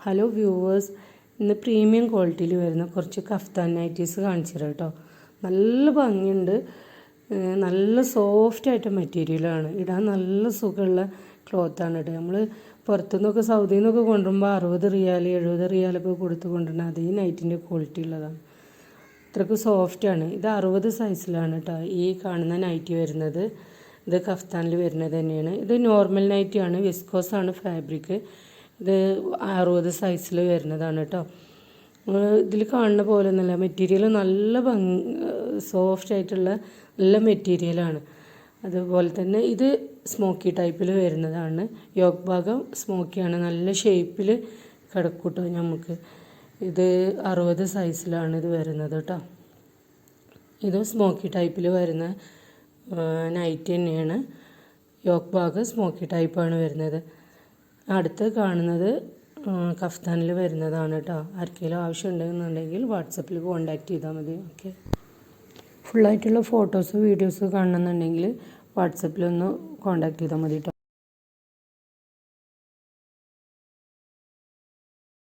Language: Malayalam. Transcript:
ഹലോ വ്യൂവേഴ്സ്, ഇന്ന് പ്രീമിയം ക്വാളിറ്റിയിൽ വരുന്ന കുറച്ച് കഫ്താൻ നൈറ്റീസ് കാണിച്ചു തരാം കേട്ടോ. നല്ല ഭംഗിയുണ്ട്, നല്ല സോഫ്റ്റായിട്ട് മെറ്റീരിയലാണ്, ഇടാൻ നല്ല സുഖമുള്ള ക്ലോത്താണ് കേട്ടോ. നമ്മൾ പുറത്തുനിന്നൊക്കെ സൗദിയിൽ നിന്നൊക്കെ കൊണ്ടുവരുമ്പോൾ 60 റിയാൽ 70 റിയാലൊക്കെ കൊടുത്ത് കൊണ്ടുവരുന്ന അതേ നൈറ്റിൻ്റെ ക്വാളിറ്റി ഉള്ളതാണ്. അത്രയ്ക്ക് സോഫ്റ്റാണ്. ഇത് 60 സൈസിലാണ് കേട്ടോ ഈ കാണുന്ന നൈറ്റി വരുന്നത്. ഇത് കഫ്താനിൽ വരുന്നത് തന്നെയാണ്. ഇത് നോർമൽ നൈറ്റിയാണ്, വിസ്കോസാണ് ഫാബ്രിക്. ഇത് 60 സൈസിൽ വരുന്നതാണ് കേട്ടോ. ഇതിൽ കാണുന്ന പോലെ ഒന്നുമല്ല, മെറ്റീരിയൽ നല്ല സോഫ്റ്റ് ആയിട്ടുള്ള നല്ല മെറ്റീരിയലാണ്. അതുപോലെ തന്നെ ഇത് സ്മോക്കി ടൈപ്പിൽ വരുന്നതാണ്. യോക്ക് ഭാഗം സ്മോക്കിയാണ്, നല്ല ഷേപ്പിൽ കിടക്കൂട്ടോ നമുക്ക്. ഇത് 60 സൈസിലാണ് ഇത് വരുന്നത് കേട്ടോ. ഇത് സ്മോക്കി ടൈപ്പിൽ വരുന്ന നൈറ്റ് തന്നെയാണ്. യോക്ക് ഭാഗം സ്മോക്കി ടൈപ്പാണ് വരുന്നത്. അടുത്ത് കാണുന്നത് കഫ്താനിൽ വരുന്നതാണ് കേട്ടോ. ആർക്കെങ്കിലും ആവശ്യമുണ്ടെന്നുണ്ടെങ്കിൽ വാട്സപ്പിൽ കോൺടാക്റ്റ് ചെയ്താൽ മതി. ഓക്കെ, ഫുള്ളായിട്ടുള്ള ഫോട്ടോസ് വീഡിയോസ് കാണണമെന്നുണ്ടെങ്കിൽ വാട്സപ്പിലൊന്ന് കോൺടാക്റ്റ് ചെയ്താൽ മതി കേട്ടോ.